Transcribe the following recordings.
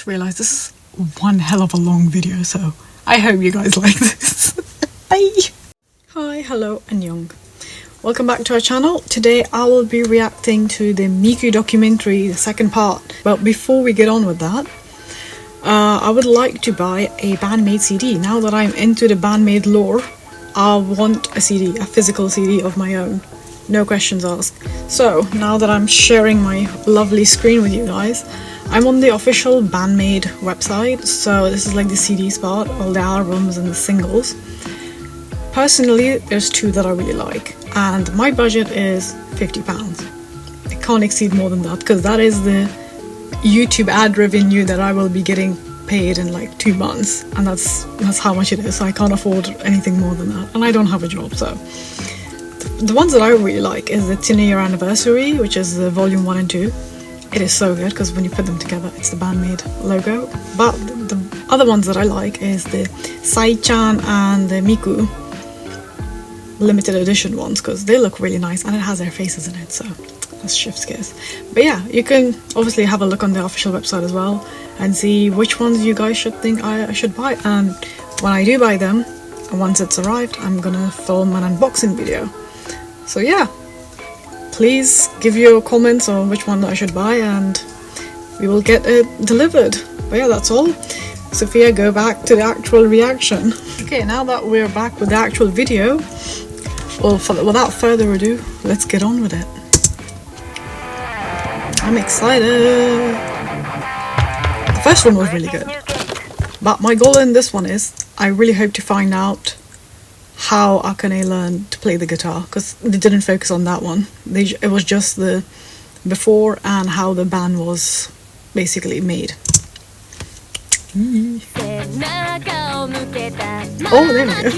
just realised this is one hell of a long video, so I hope you guys like this. Bye! Hi, hello, annyeong. Welcome back to our channel. Today I will be reacting to the Miku documentary, the second part. But before we get on with that, I would like to buy a BAND-MAID CD. Now that I'm into the BAND-MAID lore, I want a CD, a physical CD of my own. No questions asked. So, now that I'm sharing my lovely screen with you guys, I'm on the official BAND-MAID website. So this is like the CD spot, all the albums and the singles. Personally, there's two that I really like, and my budget is £50. It can't exceed more than that, because that is the YouTube ad revenue that I will be getting paid in like 2 months, and that's how much it is. So I can't afford anything more than that, and I don't have a job. So the ones that I really like is the 10-year anniversary, which is the volume 1 and 2. It is so good because when you put them together, it's the BAND-MAID logo. But the other ones that I like is the Sai-chan and the Miku limited edition ones, because they look really nice and it has their faces in it, so that's chef's kiss. But yeah, you can obviously have a look on the official website as well and see which ones you guys should think I should buy. And when I do buy them, and once it's arrived, I'm gonna film an unboxing video. So yeah, please give your comments on which one I should buy and we will get it delivered. But yeah, that's all. Sophia, go back to the actual reaction. Okay, now that we're back with the actual video, well, without further ado, let's get on with it. I'm excited. The first one was really good, but my goal in this one is I really hope to find out how Akane learned to play the guitar, because they didn't focus on that one. It was just the before and how the band was basically made. Oh, there we go.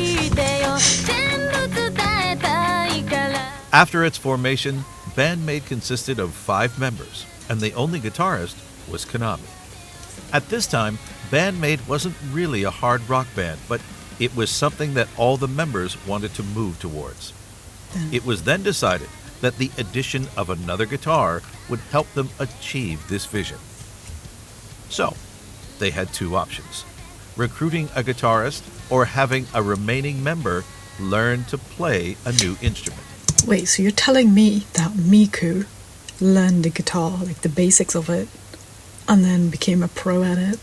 After its formation, BAND-MAID consisted of 5 members, and the only guitarist was Konami. At this time, BAND-MAID wasn't really a hard rock band, but it was something that all the members wanted to move towards. It was then decided that the addition of another guitar would help them achieve this vision. So, they had 2 options: recruiting a guitarist or having a remaining member learn to play a new instrument. Wait, so you're telling me that Miku learned the guitar, like the basics of it, and then became a pro at it?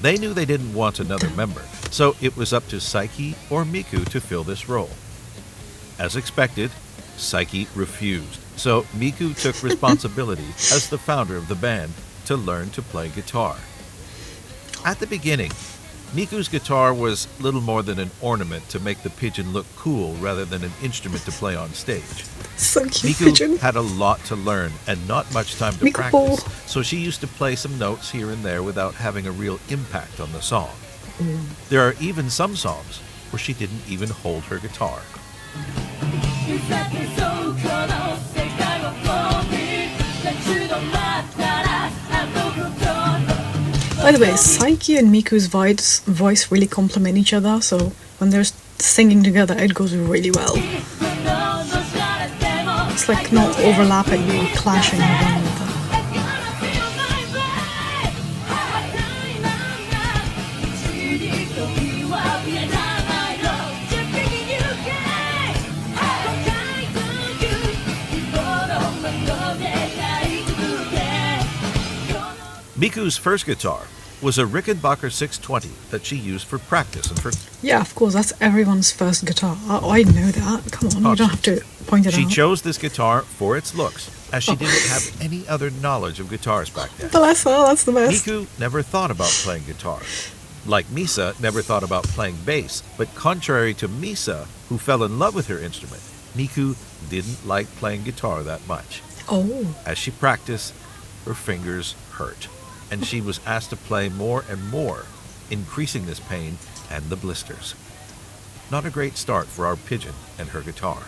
They knew they didn't want another member, so it was up to Saiki or Miku to fill this role. As expected, Saiki refused, so Miku took responsibility as the founder of the band to learn to play guitar. At the beginning, Miku's guitar was little more than an ornament to make the pigeon look cool rather than an instrument to play on stage. So cute, Miku pigeon. had a lot to learn and not much time to Miku practice, so she used to play some notes here and there without having a real impact on the song. There are even some songs where she didn't even hold her guitar. By the way, Saiki and Miku's voice really complement each other, so when they're singing together, it goes really well. It's like not overlapping or clashing with one another. Miku's first guitar was a Rickenbacker 620 that she used for practice and for... Yeah, of course, that's everyone's first guitar. I know that. Come on, you don't have to point it out. She chose this guitar for its looks, as she didn't have any other knowledge of guitars back then. Bless her, that's the best. Miku never thought about playing guitar. Like Misa never thought about playing bass, but contrary to Misa, who fell in love with her instrument, Miku didn't like playing guitar that much. Oh. As she practiced, her fingers hurt, and she was asked to play more and more, increasing this pain and the blisters. Not a great start for our pigeon and her guitar.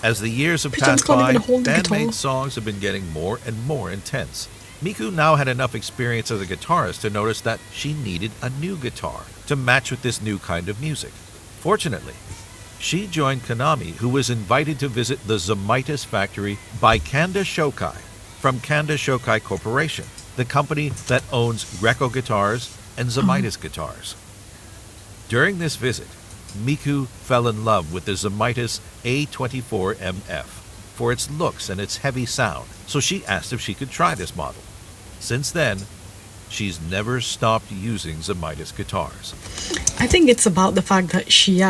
As the years have passed by, BAND-MAID songs have been getting more and more intense. Miku now had enough experience as a guitarist to notice that she needed a new guitar to match with this new kind of music. Fortunately, she joined Konami, who was invited to visit the Zomaitis factory by Kanda Shokai from Kanda Shokai Corporation. the company that owns Greco Guitars and Zamitis Guitars. During this visit, Miku fell in love with the Zamitis A24MF for its looks and its heavy sound, so she asked if she could try this model. Since then, she's never stopped using Zamitis guitars. I think it's about the fact that she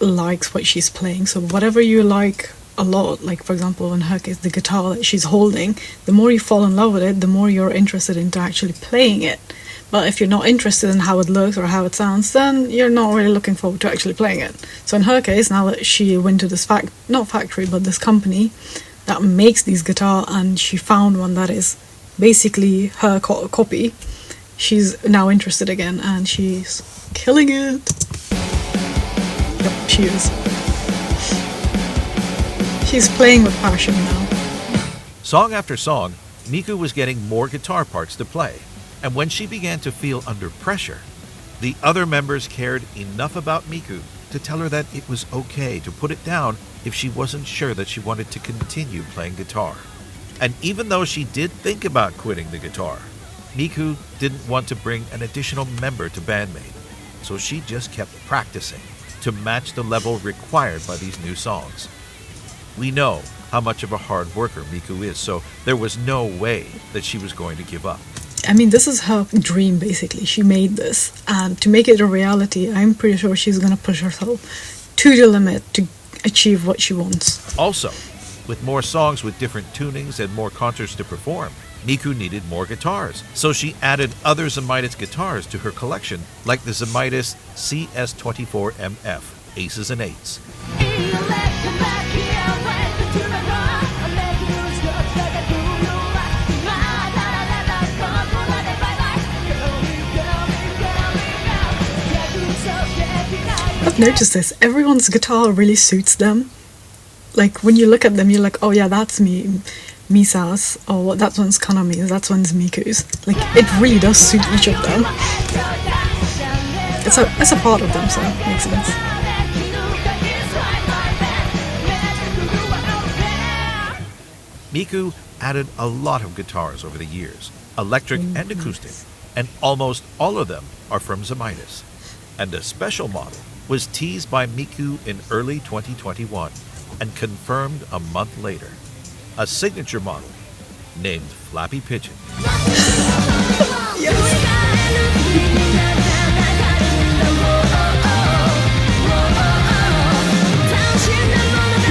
likes what she's playing. So whatever you like a lot, like for example in her case the guitar that she's holding, the more you fall in love with it, the more you're interested into actually playing it. But if you're not interested in how it looks or how it sounds, then you're not really looking forward to actually playing it. So in her case, now that she went to this not factory, but this company that makes these guitars, and she found one that is basically her copy, she's now interested again and she's killing it. Yep, she is. She's playing with passion now. Song after song, Miku was getting more guitar parts to play. And when she began to feel under pressure, the other members cared enough about Miku to tell her that it was okay to put it down if she wasn't sure that she wanted to continue playing guitar. And even though she did think about quitting the guitar, Miku didn't want to bring an additional member to BAND-MAID, so she just kept practicing to match the level required by these new songs. We know how much of a hard worker Miku is, so there was no way that she was going to give up. I mean, this is her dream, basically. She made this, and to make it a reality, I'm pretty sure she's going to push herself to the limit to achieve what she wants. Also, with more songs with different tunings and more concerts to perform, Miku needed more guitars, so she added other Zamitis guitars to her collection, like the Zamitis CS24MF, Aces and Eights. I've noticed this. Everyone's guitar really suits them. Like when you look at them, you're like, oh yeah, that's Misa's, or that one's Kanami's, that one's Miku's. Like it really does suit each of them. It's a part of them, so it makes sense. Miku added a lot of guitars over the years, electric and acoustic, and almost all of them are from Zamitis. And a special model was teased by Miku in early 2021 and confirmed a month later. A signature model named Flappy Pigeon.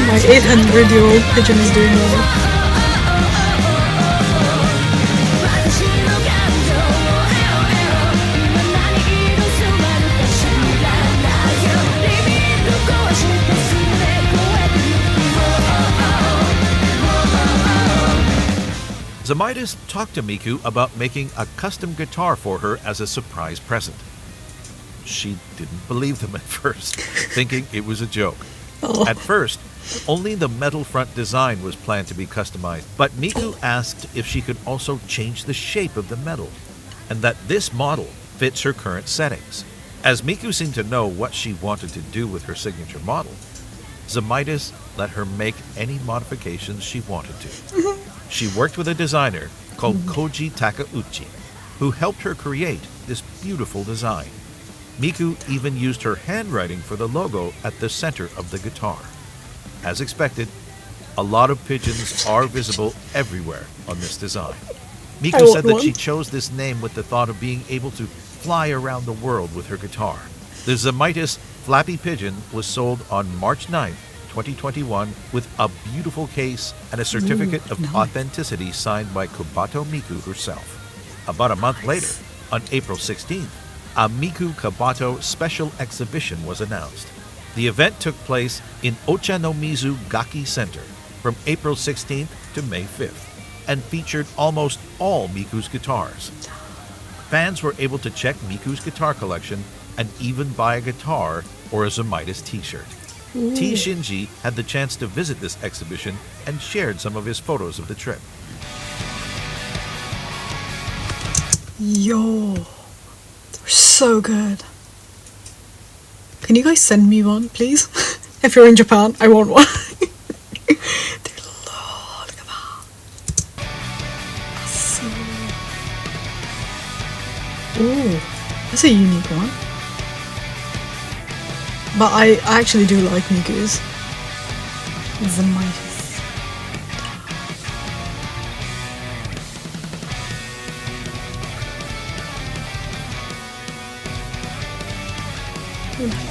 My 800-year-old pigeon is doing well. Zamitis talked to Miku about making a custom guitar for her as a surprise present. She didn't believe them at first, thinking it was a joke. Oh. At first, only the metal front design was planned to be customized, but Miku asked if she could also change the shape of the metal, and that this model fits her current settings. As Miku seemed to know what she wanted to do with her signature model, Zamitis let her make any modifications she wanted to. She worked with a designer called Koji Takeuchi, who helped her create this beautiful design. Miku even used her handwriting for the logo at the center of the guitar. As expected, a lot of pigeons are visible everywhere on this design. Miku said that she chose this name with the thought of being able to fly around the world with her guitar. The Zamitis Flappy Pigeon was sold on March 9th, 2021 with a beautiful case and a certificate of authenticity signed by KOBATO Miku herself. About a month later, on April 16th, a Miku KOBATO special exhibition was announced. The event took place in Ochanomizu Gaki Center from April 16th to May 5th and featured almost all Miku's guitars. Fans were able to check Miku's guitar collection and even buy a guitar or a Zamitis t-shirt. T. Shinji had the chance to visit this exhibition and shared some of his photos of the trip. Yo, they're so good. Can you guys send me one, please? If you're in Japan, I want one. Look at that. So Ooh, that's a unique one. But I actually do like Miku's. The mightiest.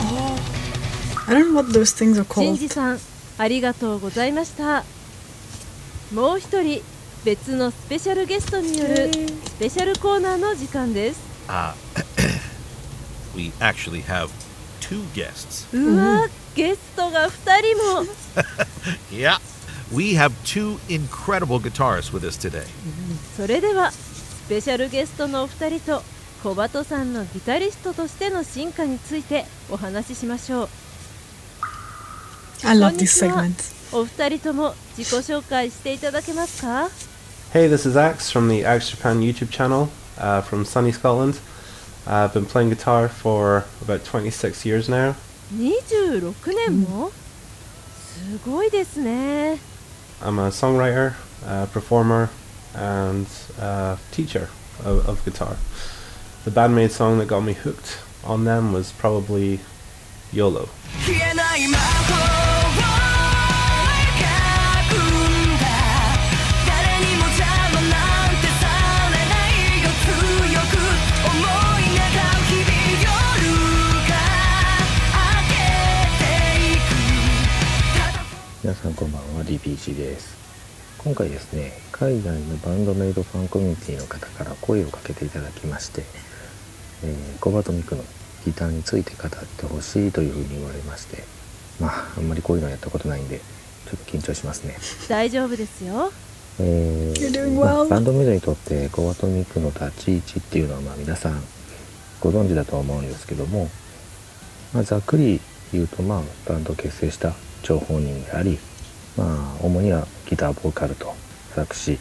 Oh, I don't know what those things are シン called. ジさん、ありがとうございました。もう一人、別のスペシャルゲストによるスペシャルコーナーの時間です。We actually have two guests. うわ、ゲストが2人も。Yeah, we have two incredible guitarists with us today. それでは、スペシャルゲストのお二人と小鳩さんのギタリストとしての進化についてお話ししましょう。I love this segment. お二人とも自己紹介していただけますか？ Hey, this is Axe from the Axe Japan YouTube channel from sunny Scotland. I've been playing guitar for about 26 years now. 26年も？すごいですね。I'm a songwriter, performer, and teacher of guitar. The BAND-MAID song that got me hooked on them was probably YOLO.皆さんこんばんは、DPG です。今回ですね、海外のバンドメイドファンコミュニティの方から声をかけていただきまして、コバトミクのギターについて語ってほしいというふうに言われまして、あんまりこういうのやったことないんでちょっと緊張しますね。大丈夫ですよ。バンドメイドにとってコバトミクの立ち位置っていうのは皆さんご存知だと思うんですけども、ざっくり言うとバンドを結成した張本人であり、主にはギターボーカルと作詞、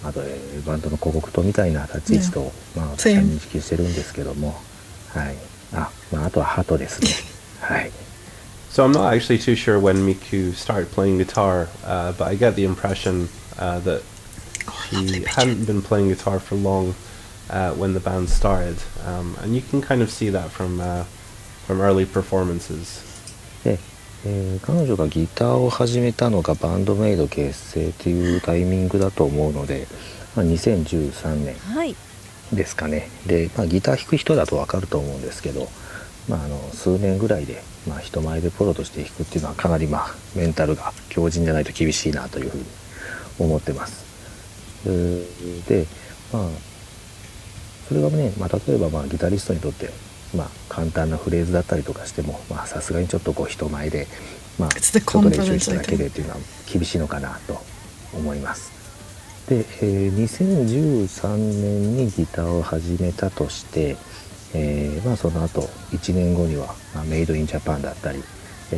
あと、バンドの広告塔みたいな立ち位置と、私は認識してるんですけども、はい、あとはハトですね。はい。So I'm not actually too sure when Miku started playing guitar, but I get the impression that she hadn't been playing guitar for long when the band started, and you can kind of see that from early performances. で彼女がギターを始めたのがバンドメイド結成というタイミングだと思うので、2013年ですかね。で、ギター弾く人だと分かると思うんですけど、数年ぐらいで、人前でプロとして弾くっていうのはかなりメンタルが強靭じゃないと厳しいなというふうに思ってます。で、それがね、例えばギタリストにとって簡単なフレーズだったりとかしても、さすがにちょっと人前でちょっと練習しただけでっていうのは厳しいのかなと思います。で、2013年にギターを始めたとして、その後1年後には、メイドインジャパンだったり、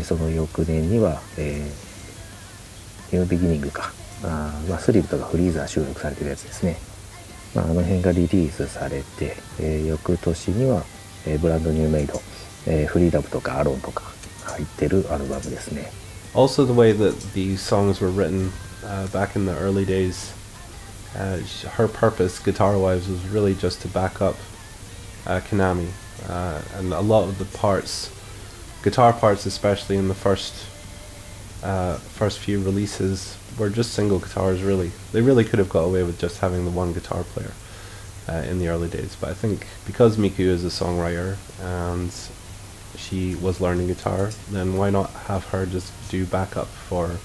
その翌年には、ニュービギニングか、スリルとかフリーザー収録されてるやつですね。あの辺がリリースされて、翌年にはブランドニューメイド、フリーダムとかアロンとか入ってるアルバムですね。Also the way that these songs were written back in the early days, her purpose guitar-wise was really just to back up Konami, and a lot of the parts, guitar parts especially in the first few releases, were just single guitars really. They really could have got away with just having the one guitar player in the early days, but I think because Miku is a songwriter and she was learning guitar, then why not have her just do backup for,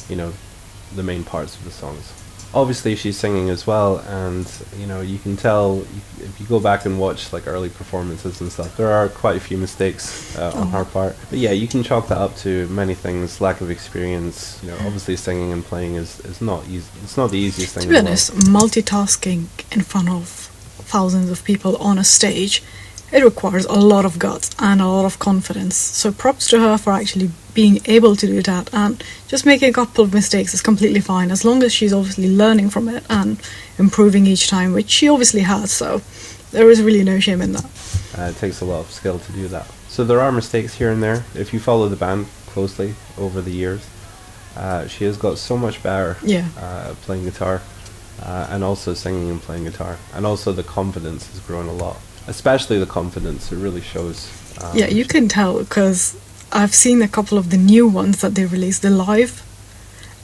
the main parts of the songs. Obviously she's singing as well, and you can tell if you go back and watch early performances and stuff, there are quite a few mistakes on her part, but yeah, you can chalk that up to many things. Lack of experience, obviously singing and playing is not easy. It's not the easiest thing to be honest. Multitasking in front of thousands of people on a stage, it requires a lot of guts and a lot of confidence, so props to her for actually being able to do that, and just making a couple of mistakes is completely fine as long as she's obviously learning from it and improving each time, which she obviously has, so there is really no shame in that. It takes a lot of skill to do that. So there are mistakes here and there. If you follow the band closely over the years, she has got so much better playing guitar, and also singing and playing guitar, and also the confidence has grown a lot. especially the confidence. It really shows. Yeah, you can tell because I've seen a couple of the new ones that they released, the live,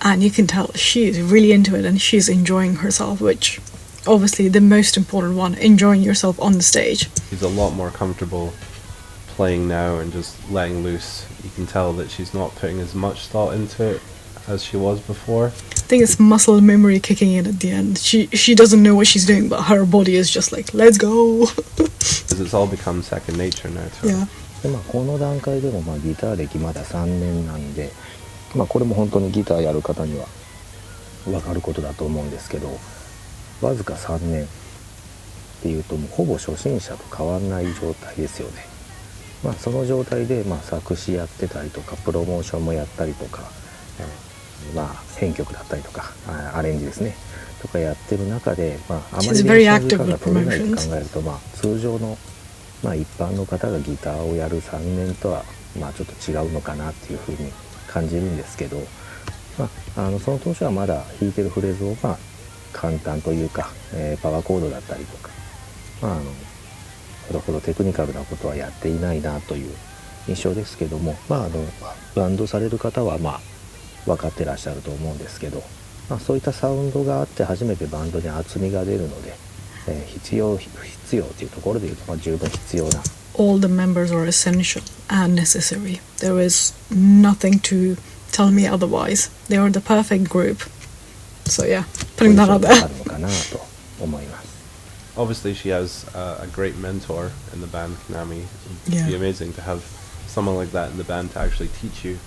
and you can tell she is really into it and she's enjoying herself, which obviously the most important one, enjoying yourself on the stage. She's a lot more comfortable playing now and just letting loose. You can tell that she's not putting as much thought into it as she was before. I think it's muscle memory kicking in at the end. She doesn't know what she's doing, but her body is just like, let's go. Because it's all become second nature now to her. Yeah. でこの段階でもギター歴まだ3年なんで、これも本当にギターやる方には分かることだと思うんですけど、わずか3年っていうともうほぼ初心者と変わんない状態ですよね。その状態で作詞やってたりとかプロモーションもやったりとか、編曲だったりとかアレンジですねとかやってる中で、あまり練習時間が取れないと考えると、通常の一般の方がギターをやる3年とはちょっと違うのかなっていうふうに感じるんですけど、その当初はまだ弾いてるフレーズを簡単というか、パワーコードだったりとか、ほどほどテクニカルなことはやっていないなという印象ですけども、バンドされる方は分かってらっしゃると思うんですけど、そういったサウンドがあって初めてバンドに厚みが出るので、必要というところでいうと十分必要な。All the members are essential and necessary. There is nothing to tell me otherwise. They are the perfect group. So yeah, putting that out there. あるのかなと思います。Obviously, she has a great mentor in the band, Konami. It'd Yeah. be amazing to have someone like that in the band to actually teach you.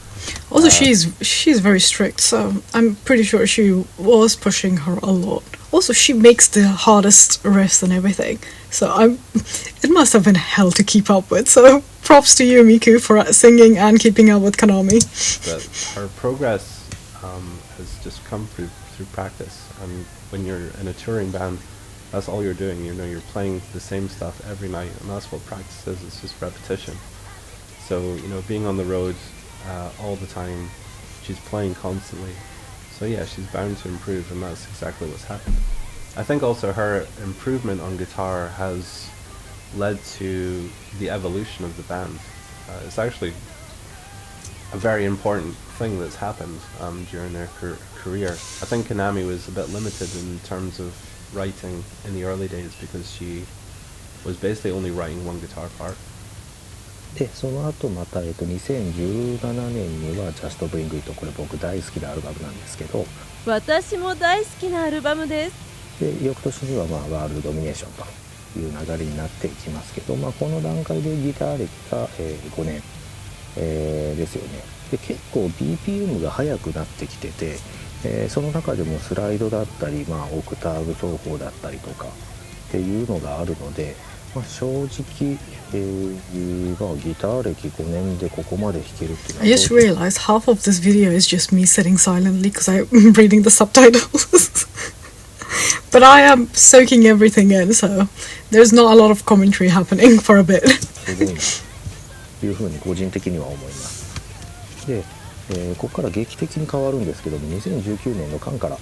Also, she's very strict, so I'm pretty sure she was pushing her a lot. Also, she makes the hardest riffs and everything, so it must have been hell to keep up with. So props to you, Miku, for singing and keeping up with Konami. But her progress has just come through practice. And when you're in a touring band, that's all you're doing. You're playing the same stuff every night, and that's what practice is. It's just repetition. So being on the road all the time, she's playing constantly. So yeah, she's bound to improve, and that's exactly what's happened. I think also her improvement on guitar has led to the evolution of the band. It's actually a very important thing that's happened during their career. I think Konami was a bit limited in terms of writing in the early days because she was basically only writing one guitar part. でその後また、2017年には「Just Bring It」これ僕大好きなアルバムなんですけど、私も大好きなアルバムです。で翌年にはワールドドミネーションという流れになっていきますけど、この段階でギター歴が、5年、ですよね。で結構 BPM が速くなってきてて、その中でもスライドだったり、オクターブ奏法だったりとかっていうのがあるので、正直、ギター歴5年でここまで弾けるっていうのは I just realized half of this video is just me sitting silently because I'm reading the subtitles. But I am soaking everything in, so there's not a lot of commentary happening for a bit. すごいなというふうに個人的には思います。で、ここから劇的に変わるんですけども、2019年のカンから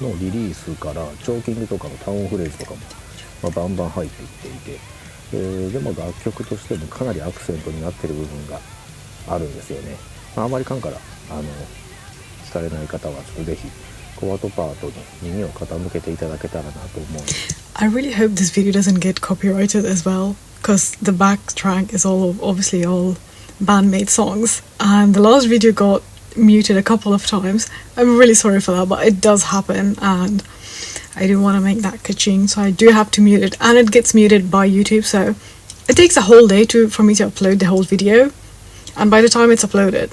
のリリースからチョーキングとかのタウンフレーズとかも、バンバン入っていっていて、でも楽曲としてもかなりアクセントになってる部分があるんですよね。あまりカンから聞かれない方はちょっとぜひコバトパートに耳を傾けていただけたらなと思うんです。I really hope this video doesn't get copyrighted as well, because the backtrack is obviously all BAND-MAID songs, and the last video got muted a couple of times. I'm really sorry for that, but it does happen, and I do want to make that ka-ching, so I do have to mute it, and it gets muted by YouTube, so it takes a whole day for me to upload the whole video, and by the time it's uploaded,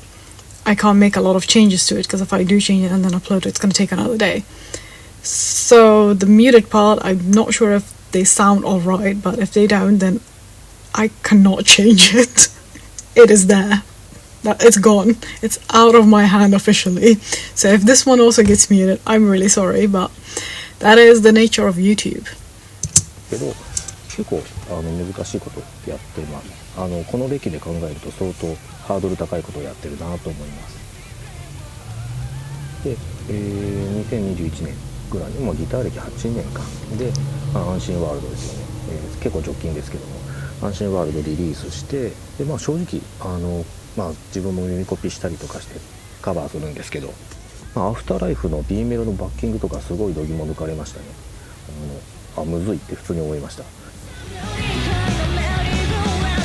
I can't make a lot of changes to it, because if I do change it and then upload it, it's going to take another day. So the muted part, I'm not sure if they sound alright, but if they don't, then I cannot change it. It is there. It's gone. It's out of my hand officially. So if this one also gets muted, I'm really sorry, but that is the nature of YouTube. けど結構難しいことやってます。この歴で考えると相当ハードル高いことをやってるなと思います。で、2021年ぐらいに、もうギター歴8年間で、安心ワールドですよね、結構直近ですけども、安心ワールドリリースして、で、正直自分も耳コピしたりとかしてカバーするんですけど、アフターライフの B メロのバッキングとかすごい度肝抜かれましたね。むずいって普通に思いました。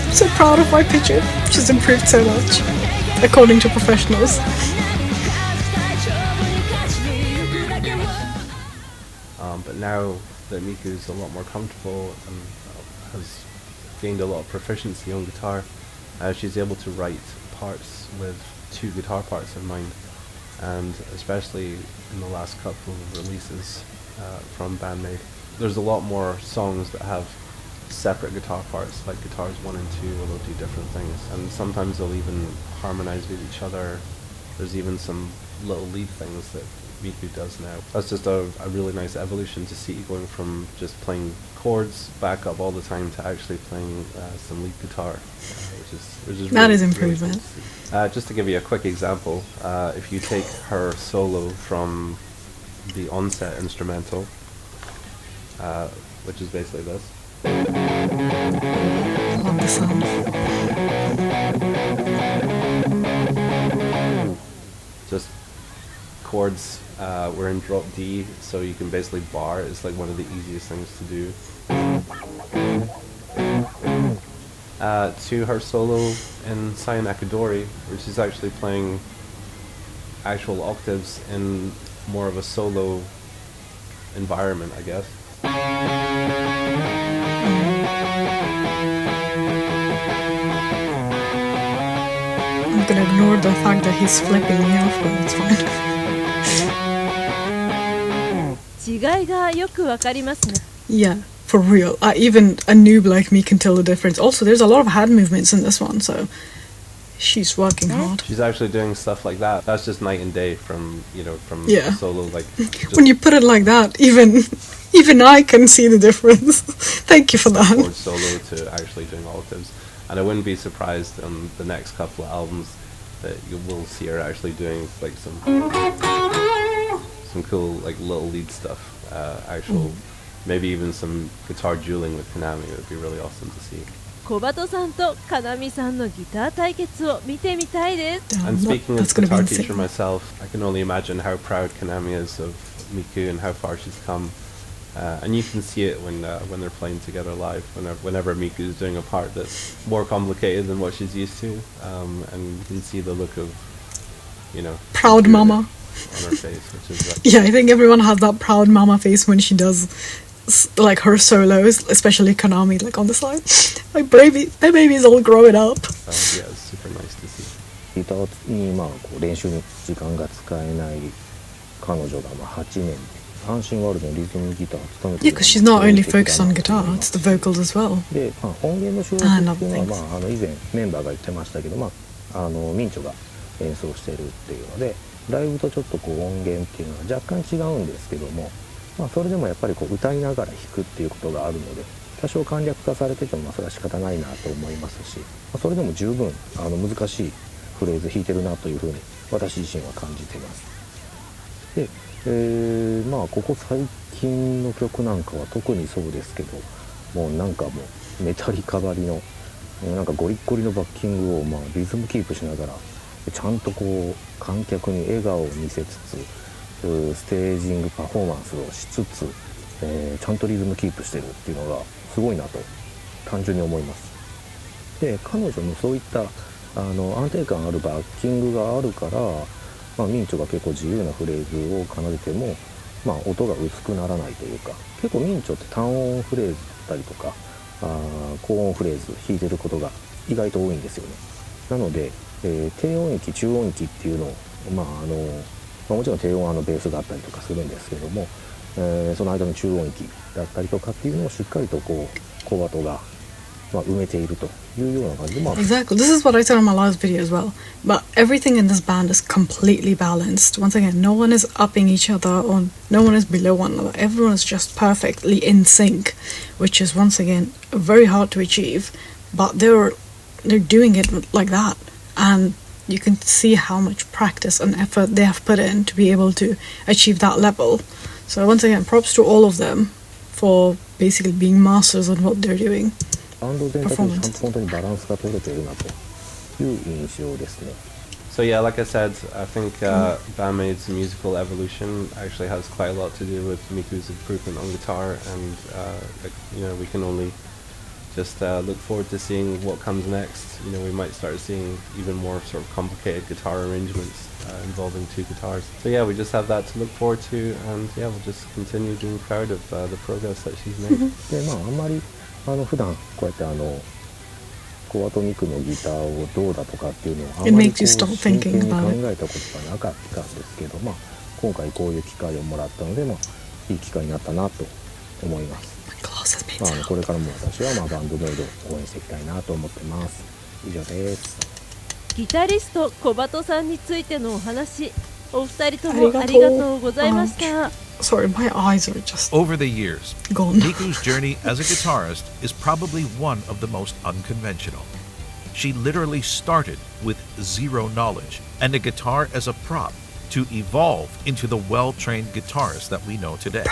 I'm so proud of my picture. She's improved so much, according to professionals. But now that Miku's a lot more comfortable and has gained a lot of proficiency on guitar, she's able to write parts with 2 guitar parts in mind, and especially in the last couple of releases from BAND-MAID, there's a lot more songs that have separate guitar parts, like guitars 1 and 2, where they'll do different things, and sometimes they'll even harmonize with each other. There's even some little lead things that Miku does now. That's just a really nice evolution to see, going from just playing chords back up all the time to actually playing some lead guitar, which is that really, is improvement. Really cool. Just to give you a quick example, if you take her solo from the onset instrumental, which is basically this. Love the sound. Just chords, we're in drop D, so you can basically bar. It's like one of the easiest things to do. To her solo in Sai Nakadori, where she's actually playing actual octaves in more of a solo environment, I guess. I'm gonna ignore the fact that he's flipping me off, but it's fine. 違いがよくわかりますね。 Yeah, for real. Even a noob like me can tell the difference. Also, there's a lot of hand movements in this one, so she's working hard. She's actually doing stuff like that. That's just night and day from Yeah. solo. Like When you put it like that, even I can see the difference. Thank you for that. chord solo to actually doing octaves. And I wouldn't be surprised on the next couple of albums that you will see her actually doing like some cool like little lead stuff. Maybe even some guitar dueling with Konami. It would be really awesome to see. 小鳩さんとかなみさんのギター対決を見てみたいです。 Damn, And speaking as that's gonna be guitar insane. teacher myself, I can only imagine how proud Konami is of Miku and how far she's come. And you can see it when they're playing together live. Whenever Miku is doing a part that's more complicated than what she's used to, and you can see the look of, Proud mama. on her face, which is like, Yeah, I think everyone has that proud mama face when she does like her solos, especially Konami, like on the side. My baby's all growing up. yeah, it's super nice to see. ギターに練習に時間が使えない彼女が8年安心ワールドのリズムギターを務めて Yeah, because she's not only focused on guitar, it's the vocals as well. で、音源の収録っていうのは、以前メンバーが言ってましたけど、ミンチョが演奏してるっていうので、ライブとちょっと音源っていうのは若干違うんですけども、それでもやっぱり歌いながら弾くっていうことがあるので、多少簡略化されててもそれは仕方ないなと思いますし、それでも十分難しいフレーズ弾いてるなというふうに私自身は感じています。で、ここ最近の曲なんかは特にそうですけど、もうメタリカばりのゴリッゴリのバッキングをリズムキープしながらちゃんと観客に笑顔を見せつつステージングパフォーマンスをしつつ、ちゃんとリズムキープしてるっていうのがすごいなと単純に思います。で、彼女のそういった安定感あるバッキングがあるから、ミンチョが結構自由なフレーズを奏でても、音が薄くならないというか、結構ミンチョって単音フレーズだったりとか高音フレーズ弾いてることが意外と多いんですよね。なので、低音域中音域っていうのをもちろん低音はベースがあったりとかするんですけども、その間の中音域だったりとかっていうのをしっかりとコバトが埋めているというような感じで、Exactly. This is what I said in my last video as well. But everything in this band is completely balanced. Once again, no one is upping each other or no one is below one another. Everyone is just perfectly in sync, which is once again very hard to achieve. But they're doing it like that, and you can see how much practice and effort they have put in to be able to achieve that level. So once again, props to all of them for basically being masters on what they're doing. バンド全体としてちゃんと本当にバランスが取れているなという印象ですね。So yeah, like I said, I think BAND-MAID's musical evolution actually has quite a lot to do with Miku's improvement on guitar, and we can only just look forward to seeing what comes next. We might start seeing even more sort of complicated guitar arrangements involving two guitars. So yeah, we just have that to look forward to, and yeah, we'll just continue being proud of the progress that she's made. であんまり普段こうやってコバトミクのギターをどうだとかっていうのをあまり真剣に考えたことがなかったんですけど、今回こういう機会をもらったので、いい機会になったなと思います。これからも私はバンドメイドを応援していきたいなと思ってます。以上です。ギタリストコバトさんについてのお話、お二人ともありがとうございました。Sorry, my eyes are just Over the years, gone. Miku's journey as a guitarist is probably one of the most unconventional. She literally started with zero knowledge and a guitar as a prop to evolve into the well-trained guitarist that we know today.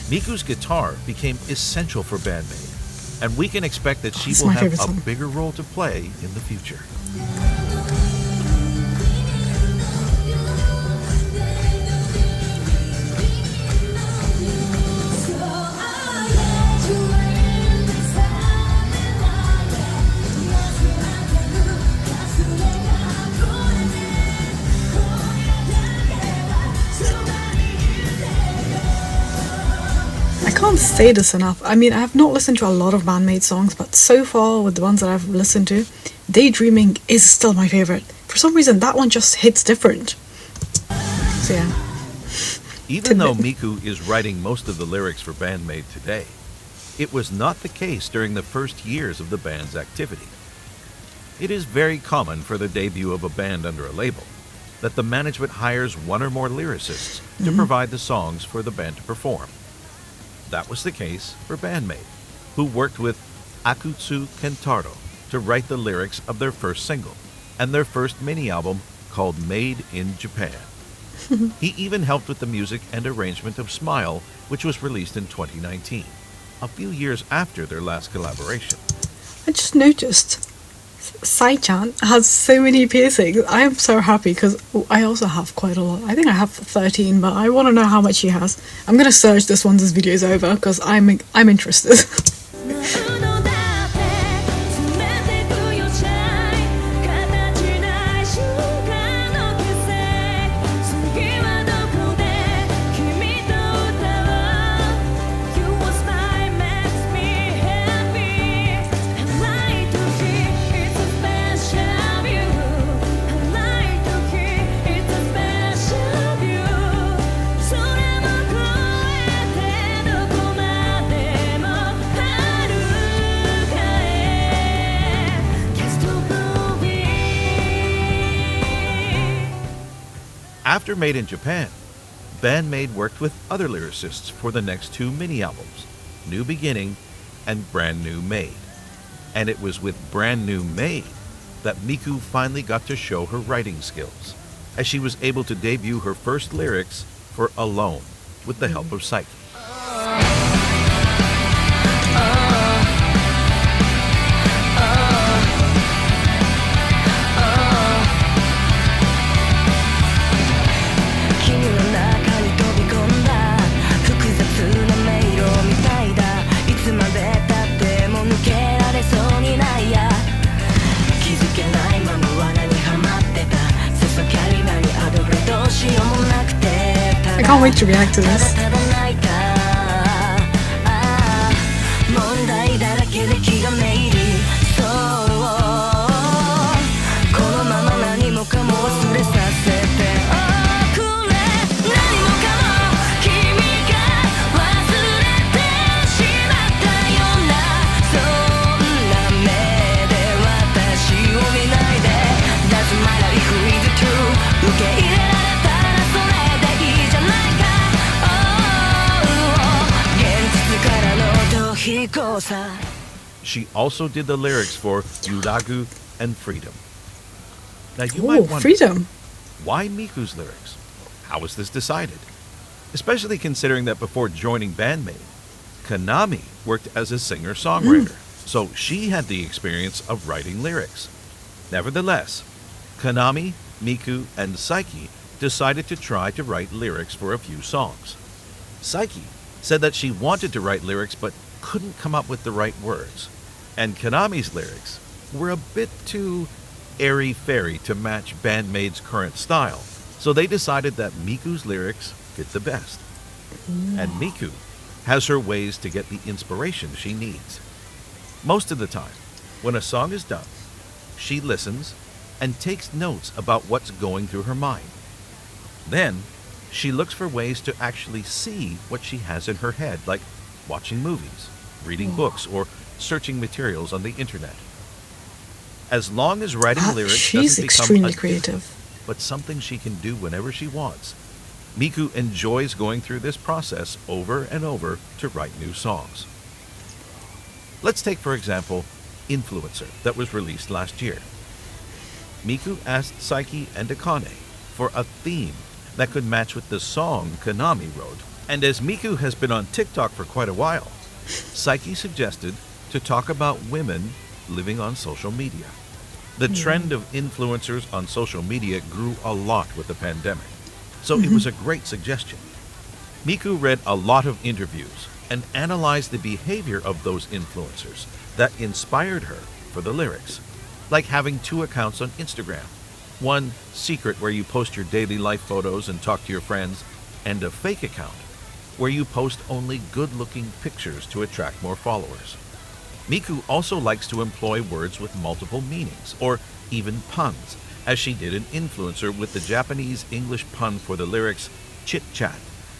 Miku's guitar became essential for BAND-MAID, and we can expect that she will have a bigger role to play in the future. I can't say this enough. I mean, I have not listened to a lot of BAND-MAID songs, but so far with the ones that I've listened to, Daydreaming is still my favorite. For some reason, that one just hits different. So yeah. Even though Miku is writing most of the lyrics for BAND-MAID today, it was not the case during the first years of the band's activity. It is very common for the debut of a band under a label that the management hires one or more lyricists to provide the songs for the band to perform. That was the case for BAND-MAID, who worked with Akutsu Kentaro to write the lyrics of their first single and their first mini-album called Made in Japan. He even helped with the music and arrangement of Smile, which was released in 2019, a few years after their last collaboration. I just noticed Sai-chan has so many piercings. I am so happy because I also have quite a lot. I think I have 13, but I want to know how much he has. I'm going to search this once this video is over because I'm interested. After Made in Japan, BAND-MAID worked with other lyricists for the next two mini-albums, New Beginning and Brand New Made. And it was with Brand New Made that Miku finally got to show her writing skills, as she was able to debut her first lyrics for Alone with the help of Psyche. I can't wait to react to this. She also did the lyrics for Yuragu and Freedom. Now you might wonder, Freedom. why Miku's lyrics? How was this decided? especially considering that before joining BAND-MAID, Konami worked as a singer-songwriter, so she had the experience of writing lyrics. Nevertheless, Konami, Miku, and Saiki decided to try to write lyrics for a few songs. Saiki said that she wanted to write lyrics but couldn't come up with the right words, and Konami's lyrics were a bit too airy-fairy to match BAND-MAID's current style, so they decided that Miku's lyrics fit the best. And Miku has her ways to get the inspiration she needs. Most of the time, when a song is done, she listens and takes notes about what's going through her mind. Then, she looks for ways to actually see what she has in her head, like watching movies, reading books, or searching materials on the internet. As long as writing lyrics she's doesn't become extremely a creative. gift, but something she can do whenever she wants, Miku enjoys going through this process over and over to write new songs. Let's take, for example, Influencer, that was released last year. Miku asked Saiki and Akane for a theme that could match with the song Konami wrote, and as Miku has been on TikTok for quite a while, Saiki suggested to talk about women living on social media. The trend of influencers on social media grew a lot with the pandemic, so it was a great suggestion. Miku read a lot of interviews and analyzed the behavior of those influencers that inspired her for the lyrics, like having 2 accounts on Instagram, one secret where you post your daily life photos and talk to your friends, and a fake account where you post only good-looking pictures to attract more followers. Miku also likes to employ words with multiple meanings, or even puns, as she did an Influencer with the Japanese-English pun for the lyrics chit-chat,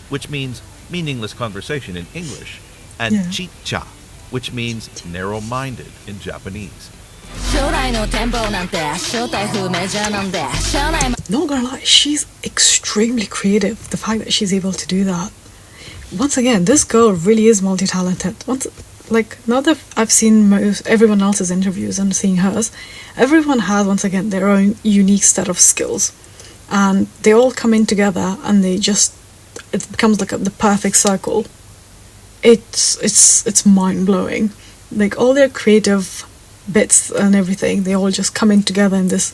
which means meaningless conversation in English, and chit-cha, which means narrow-minded in Japanese. Not gonna lie, she's extremely creative. The fact that she's able to do that. Once again, this girl really is multi-talented. Now that I've seen everyone else's interviews and seeing hers, everyone has, once again, their own unique set of skills. And they all come in together and it becomes like the perfect circle. It's mind-blowing. Like, all their creative bits and everything, they all just come in together in this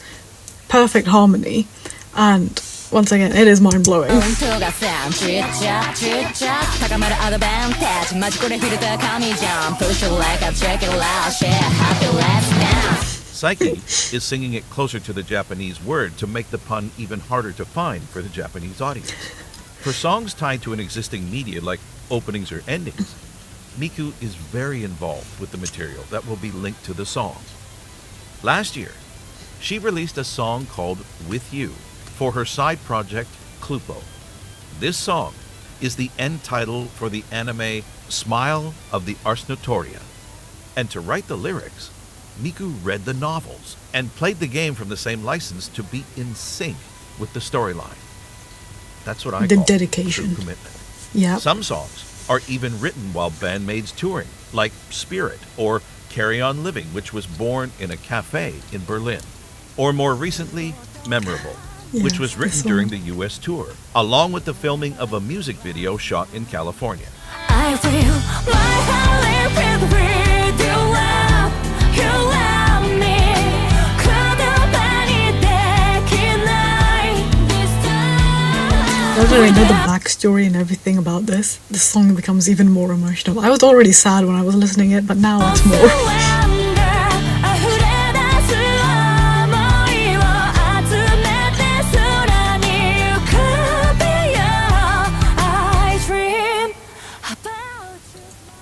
perfect harmony. And once again, it is mind-blowing. Saiki is singing it closer to the Japanese word to make the pun even harder to find for the Japanese audience. For songs tied to an existing media like openings or endings, Miku is very involved with the material that will be linked to the song. Last year, she released a song called With You for her side project, Clupo. This song is the end title for the anime Smile of the Ars Notoria. And to write the lyrics, Miku read the novels and played the game from the same license to be in sync with the storyline. That's what I call dedication. true commitment. Yeah. Some songs are even written while BAND-MAID's touring, like Spirit or Carry On Living, which was born in a cafe in Berlin. Or more recently, Memorable, which was written during the US tour, along with the filming of a music video shot in California. I feel my heart with you love, you love me. Now that I know the backstory and everything about this song becomes even more emotional. I was already sad when I was listening it, but now it's more.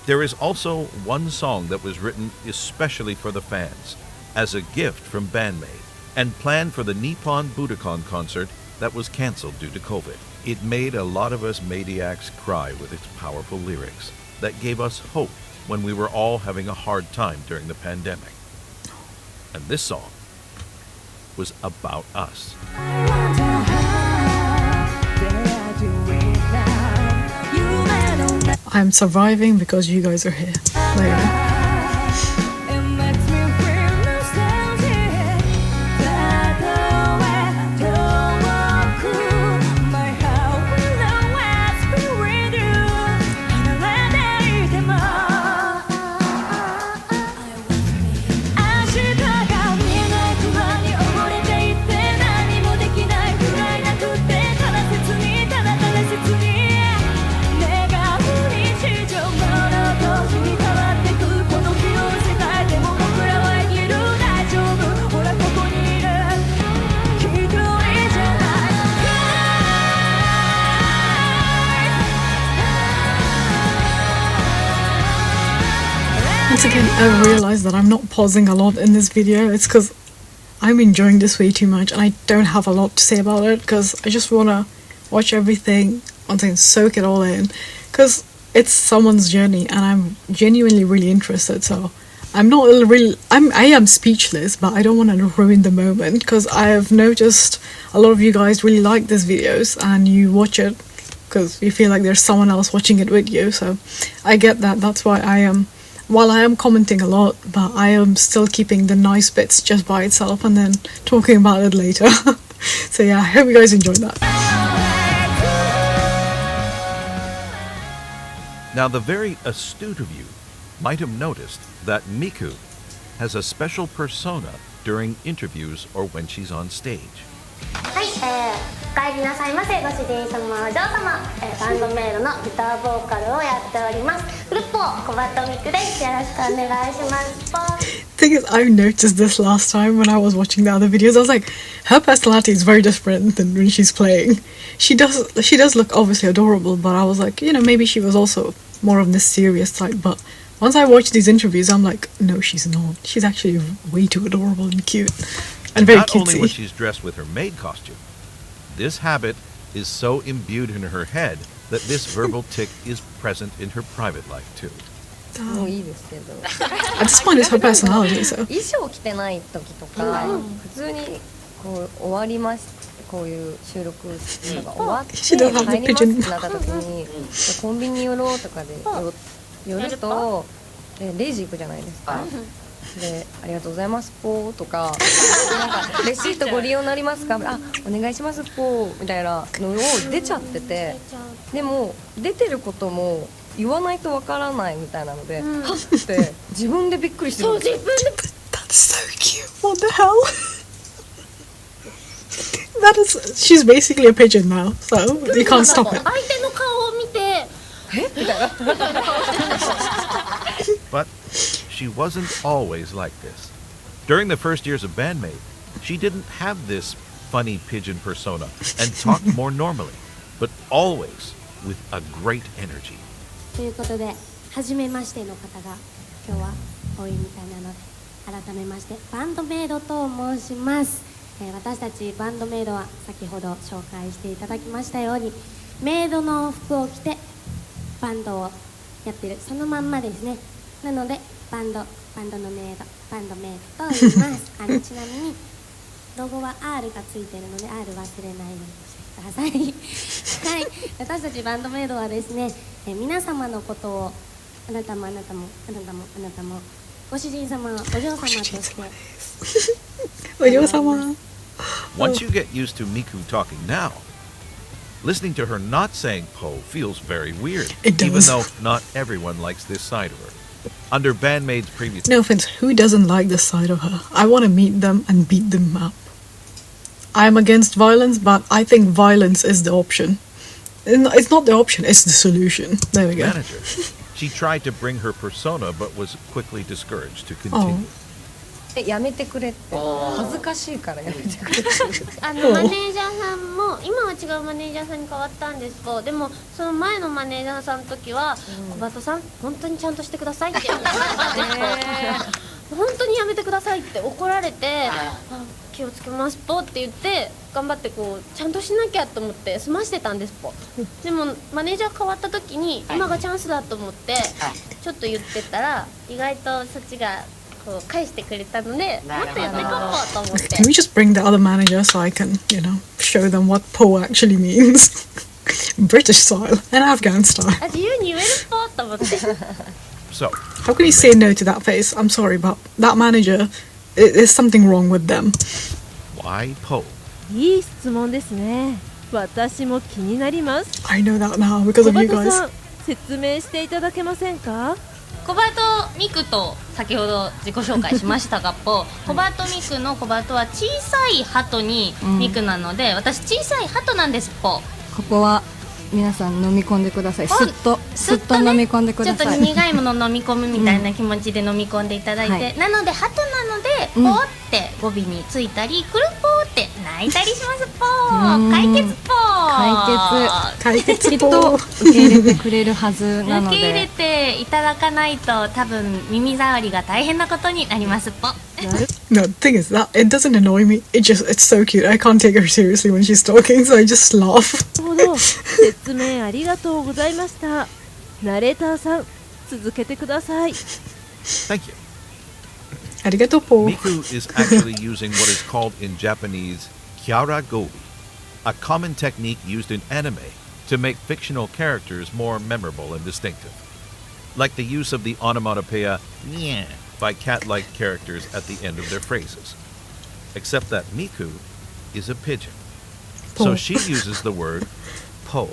There is also one song that was written especially for the fans, as a gift from BAND-MAID, and planned for the Nippon Budokan concert that was cancelled due to COVID. It made a lot of us Maidiacs cry with its powerful lyrics that gave us hope when we were all having a hard time during the pandemic. And this song was about us. I'm surviving because you guys are here. There you go. Once again, I realized that I'm not pausing a lot in this video. It's because I'm enjoying this way too much and I don't have a lot to say about it because I just want to watch everything, once again, soak it all in because it's someone's journey and I'm genuinely really interested. So I'm not really, I am speechless, but I don't want to ruin the moment because I have noticed a lot of you guys really like these videos and you watch it because you feel like there's someone else watching it with you. So I get that. That's why I am, while I am commenting a lot, but I am still keeping the nice bits just by itself and then talking about it later. So yeah, I hope you guys enjoyed that. Now, the very astute of you might have noticed that Miku has a special persona during interviews or when she's on stage. はい、お帰りなさいませ。ご主人様、お嬢様、バンドメイドのギターボーカルをやっております。フルポー、小バトミクです。よろしくお願いします。Thing is, I noticed this last time when I was watching the other videos. I was like, her personality is very different than when she's playing. She does look obviously adorable, but I was like, you know, maybe she was also more of the serious type. But once I watch these interviews, I'm like, no, she's not. She's actually way too adorable and cute. And very not cutesy. Only when she's dressed with her maid costume, this habit is so imbued in her head that this verbal tic is present in her private life too. もういいですけど At this point, it's her personality, so. 衣装着てない時とか、普通にこう終わりますこういう収録が終わって帰りますってなった時にコンビニ寄ろうとかで寄るとレジ行くじゃないですか。でありがとうございますポーとかなんかレシートご利用になりますかあお願いしますポーみたいなのを出ちゃっててでも出てることも言わないとわからないみたいなのではって自分でびっくりしてるんですよ。 That's so cute. What the hell? That is, she's basically a pigeon now, so you can't stop it. 相手の顔を見て、みたいな。But she wasn't always like this. During the first years of BAND-MAID, she didn't have this funny pigeon persona and talked more normally, but always with a great energy. ということで、初めましての方が今日は多いみたいなので、改めましてバンドメイドと申します。私たちバンドメイドは先ほど紹介していただきましたように、メイドの服を着てバンドをやってるそのまんまですね。なのでバンドのメイド、バンドメイドと言います。ちなみにロゴは R がついてるので R 忘れないようにしてください。はい、私たちバンドメイドはですね、皆様のことをあなたもあなたもあなたもあなたもご主人様、お嬢様としてお嬢様。 Once you get used to Miku talking now, listening to her not saying po feels very weird, It does. even though not everyone likes this side of her. Under BAND-MAID's previous... No offense, who doesn't like this side of her? I want to meet them and beat them up. I am against violence, but I think violence is the option. It's not the option, it's the solution. There we go. manager. She tried to bring her persona, but was quickly discouraged to continue. やめてくれって恥ずかしいからやめてくれってマネージャーさんも今は違うマネージャーさんに変わったんですが、でもその前のマネージャーさんの時は小バトさん本当にちゃんとしてくださいって言われて本当にやめてくださいって怒られて気をつけますぽって言って頑張ってこうちゃんとしなきゃと思って済ましてたんですぽ。でもマネージャー変わった時に今がチャンスだと思ってちょっと言ってたら意外とそっちがこう返してくれたのでもっとやっていこうと思って。 Can we just bring the other manager so I can, you know, show them what po actually means? British style and Afghan style. 自由に言えるぽと思って。So, How can you say no to that face? I'm sorry, but that manager, there's something wrong with them. why po? いい質問ですね。私も気になります。 I know that now because 小 of you バト guys. さん、説明していただけませんか？コバトミクと先ほど自己紹介しましたがコバトミクのコバトは小さい鳩にミクなので、私小さい鳩なんですぽ。ここは皆さん飲み込んでください。すっと飲み込んでください。ちょっと苦いもの飲み込むみたいな気持ちで飲み込んでいただいて、なので鳩なのでポーって語尾についたりくるぽーっって泣いたりしますぽー。解決ぽー。解決きっと受け入れてくれるはずなので受け入れていただかないと多分耳障りが大変なことになりますぽ。No, the thing is that it doesn't annoy me. It's so cute. I can't take her seriously when she's talking, so I just laugh. なるほど。説明ありがとうございました。ナレーターさん、続けてください。Thank you. Arigato po. Miku is actually using what is called in Japanese kyara-gobi, a common technique used in anime to make fictional characters more memorable and distinctive. Like the use of the onomatopoeia "nyeh" by cat-like characters at the end of their phrases. Except that Miku is a pigeon. So Po. she uses the word po.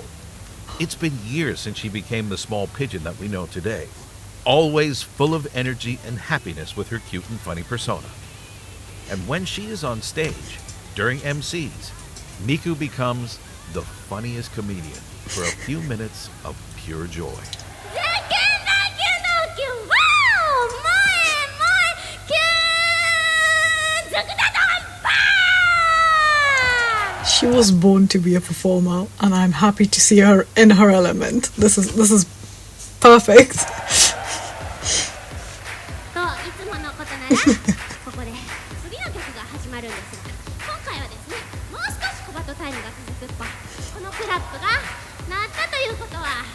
It's been years since she became the small pigeon that we know today. Always full of energy and happiness with her cute and funny persona. And when she is on stage, during MCs, Miku becomes the funniest comedian for a few minutes of pure joy. She was born to be a performer, and I'm happy to see her in her element. This is perfect. といつものことならここで次の曲が始まるんですが、今回はですね、もう少しコバトタイムが続くと、このクラップが鳴ったということは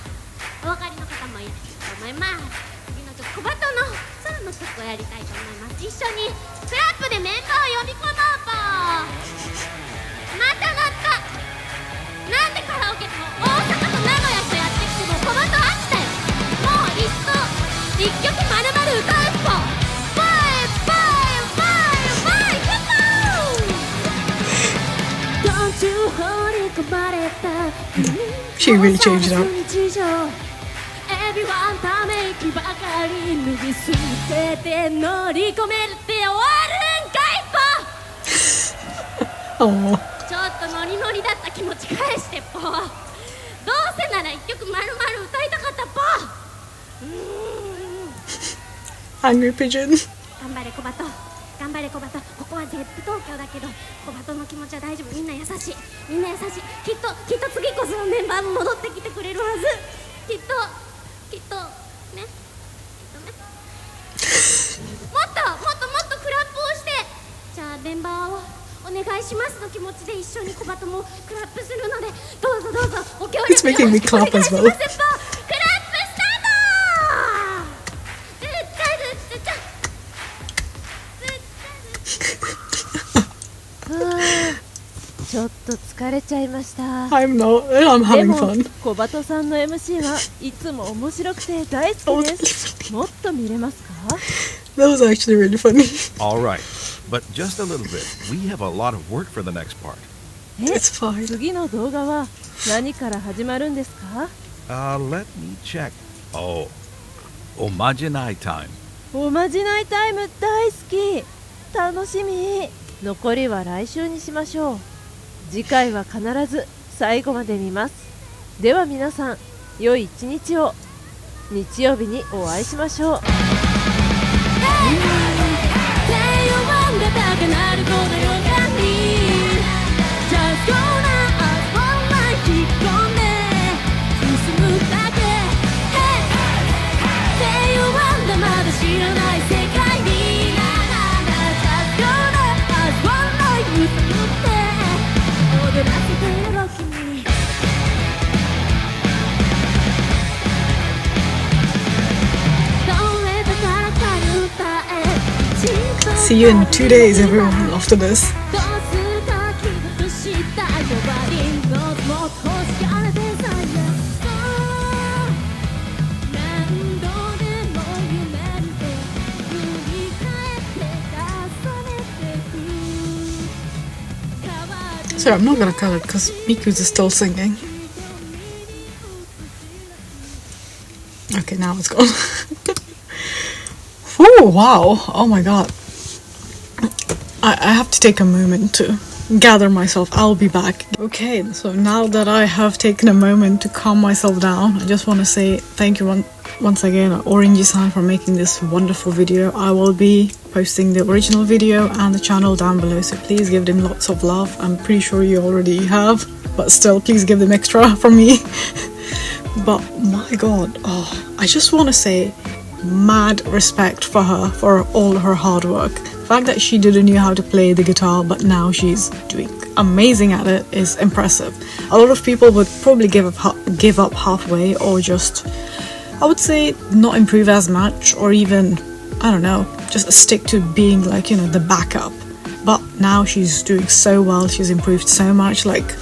お分かりの方もいると思います。次の曲、コバトのソロの曲をやりたいと思います。一緒にクラップでメンバーを呼び込もうと。また鳴った。なんでカラオケでも大阪と名古屋とやってきてもコバト飽きたよ。もういっそ一曲まるまる歌うっぽ。バイバイバイバイヒッポー。どんちゅう放り込まれた She really changed it up. Everyone ため息ばかり脱ぎ捨てて乗り込めるって終わるんかいぽ。 Oh. ちょっとノリノリだった気持ち返してぽ。どうせなら一曲まるまる歌いたかったぽ。Angry pigeon. 頑張れコバト、頑張れコバト。ここは ZEP 東京だけどコバトの気持ちは大丈夫。みんな優しい、みんな優しい。きっと次こそメンバーも戻ってきてくれるはず。きっとね、きっとね。もっとクラップをして、じゃあメンバーをお願いしますの気持ちで一緒にコバトもクラップするので、どうぞご協力 It's making me clap as well. クラップスタート。ちょっと疲れちゃいました。 I'm not. I'm で having も fun. 小バトさんの MC はいつも面白くて大好きです。もっと見れますか？ That was actually really funny. All right, but just a little bit. We have a lot of work for the next part. It's fine. 次の動画は何から始まるんですか？ Let me check. Oh, Omajinai time. おまじないタイム大好き。楽しみ。残りは来週にしましょう。次回は必ず最後まで見ます。では皆さん、良い一日を。日曜日にお会いしましょう。See you in 2 days, everyone, after this. Sorry, I'm not gonna cut it because Miku's is still singing. Okay, now it's gone. Oh wow! Oh my god! I have to take a moment to gather myself. I'll be back. Okay, so now that I have taken a moment to calm myself down, I just want to say thank you once again, Ohrenje-san, for making this wonderful video. I will be posting the original video and the channel down below, so please give them lots of love. I'm pretty sure you already have, but still, please give them extra from me. But my god, I just want to say mad respect for her, for all her hard work. The fact that she didn't know how to play the guitar, but now she's doing amazing at it, is impressive. A lot of people would probably give up halfway, or just, I would say, not improve as much, or even, I don't know, just stick to being like, you know, the backup. But now she's doing so well, she's improved so much, like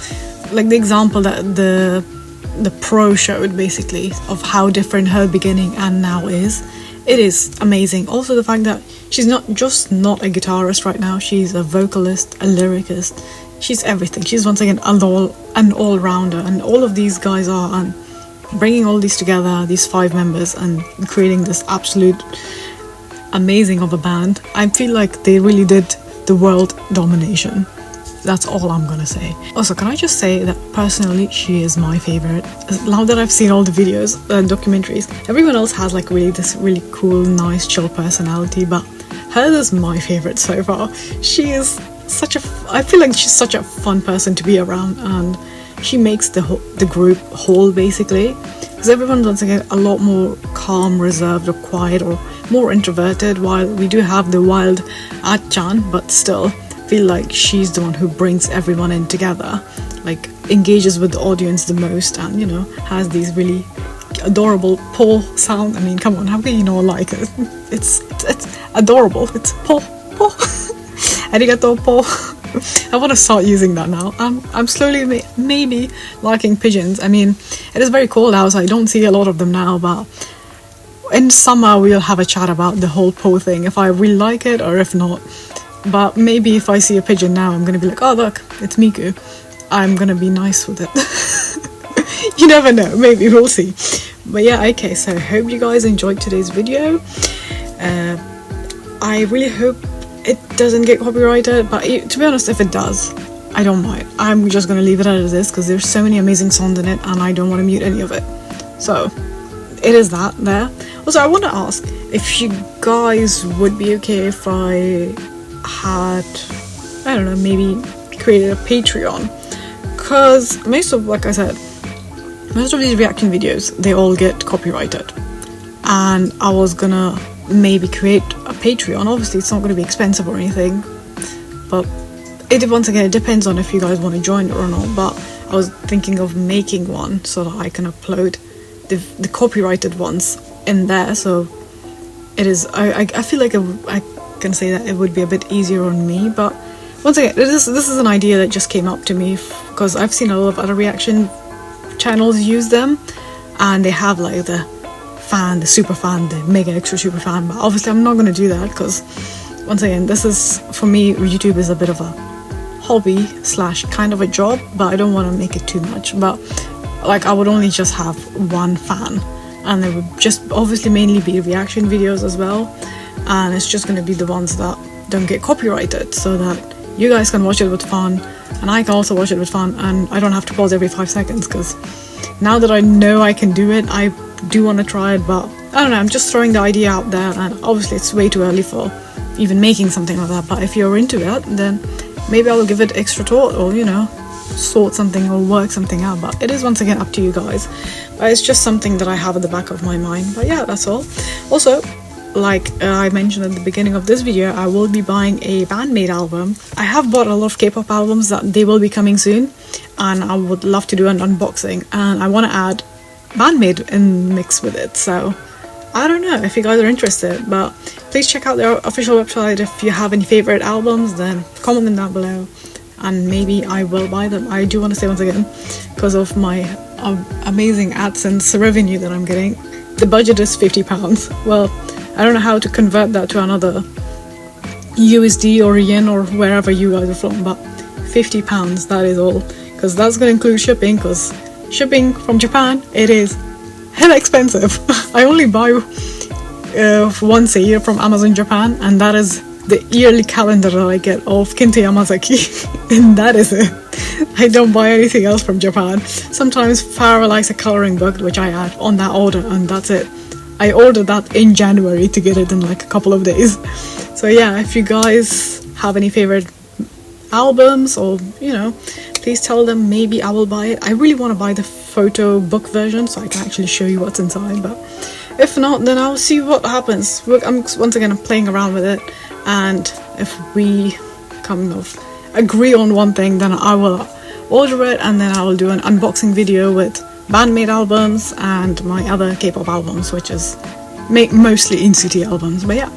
the example that the pro showed, basically, of how different her beginning and now is. It is amazing. Also the fact that she's not a guitarist right now, she's a vocalist, a lyricist, she's everything. She's once again an all-rounder, and all of these guys are, and bringing all these together, these 5 members, and creating this absolute amazing of a band. I feel like they really did the world domination. That's all I'm gonna say. Also, can I just say that personally, she is my favorite. Now that I've seen all the videos and documentaries, everyone else has like this really cool, nice, chill personality, but hers is my favorite so far. She is I feel like she's such a fun person to be around, and she makes the group whole, basically, because everyone's once again a lot more calm, reserved, or quiet, or more introverted, while we do have the wild Achan, but still feel like she's the one who brings everyone in together, like engages with the audience the most, and, you know, has these really adorable po sound. I mean, come on, how can you not like it? It's adorable. It's po. Arigato po. I want to start using that now. I'm slowly maybe liking pigeons. I mean, it is very cold outside. I don't see a lot of them now, but in summer we'll have a chat about the whole po thing, if I really like it or if not. But maybe if I see a pigeon now, I'm gonna be like, oh look, it's Miku. I'm gonna be nice with it. You never know, maybe, we'll see. But yeah, okay, so I hope you guys enjoyed today's video. I really hope it doesn't get copyrighted, but to be honest, if it does, I don't mind. I'm just gonna leave it as it is, because there's so many amazing songs in it, and I don't want to mute any of it. So it is that there. Also, I want to ask if you guys would be okay if I had, I don't know, maybe created a Patreon, because most of these reaction videos, they all get copyrighted, and I was gonna maybe create a Patreon. Obviously it's not going to be expensive or anything, but once again, it depends on if you guys want to join or not. But I was thinking of making one so that I can upload the copyrighted ones in there, so it is, I feel like I can say that it would be a bit easier on me. But once again, this is an idea that just came up to me, because I've seen a lot of other reaction channels use them, and they have like the fan, the super fan, the mega extra super fan. But obviously I'm not going to do that, because once again, this is, for me, YouTube is a bit of a hobby / kind of a job, but I don't want to make it too much. But like, I would only just have one fan, and it would just obviously mainly be reaction videos as well, and it's just going to be the ones that don't get copyrighted, so that you guys can watch it with fun, and I can also watch it with fun, and I don't have to pause every 5 seconds, because now that I know I can do it, I do want to try it. But I don't know, I'm just throwing the idea out there, and obviously it's way too early for even making something like that. But if you're into it, then maybe I'll give it extra thought, or, you know, sort something or work something out. But it is once again up to you guys, but it's just something that I have at the back of my mind. But yeah, that's all. Also, like I mentioned at the beginning of this video, I will be buying a BAND-MAID album. I have bought a lot of K-pop albums that they will be coming soon, and I would love to do an unboxing, and I want to add BAND-MAID in mix with it. So I don't know if you guys are interested, but please check out their official website. If you have any favorite albums, then comment them down below, and maybe I will buy them. I do want to say once again, because of my amazing AdSense revenue that I'm getting, the budget is £50. Well, I don't know how to convert that to another USD or yen or wherever you guys are from, but £50, that is all, because that's going to include shipping, because shipping from Japan, it is hella expensive. I only buy once a year from Amazon Japan, and that is the yearly calendar that I get of Kento Yamazaki, and that is it. I don't buy anything else from Japan. Sometimes Farrah likes a coloring book, which I add on that order, and that's it. I ordered that in January to get it in like a couple of days. So yeah, if you guys have any favorite albums, or you know, please tell them, maybe I will buy it. I really want to buy the photo book version so I can actually show you what's inside, but if not, then I'll see what happens. I'm once again playing around with it, and if we kind of agree on one thing, then I will order it, and then I will do an unboxing video with BAND-MAID albums and my other K-pop albums, which is mostly NCT albums. But yeah,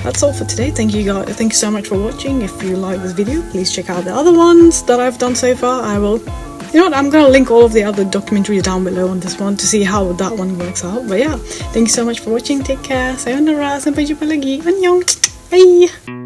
that's all for today. Thank you guys. Thank you so much for watching. If you like this video, please check out the other ones that I've done so far. I will, you know what, I'm gonna link all of the other documentaries down below on this one to see how that one works out. But yeah, thank you so much for watching. Take care. Sayonara. Sampai jumpa lagi. Annyeong. Bye.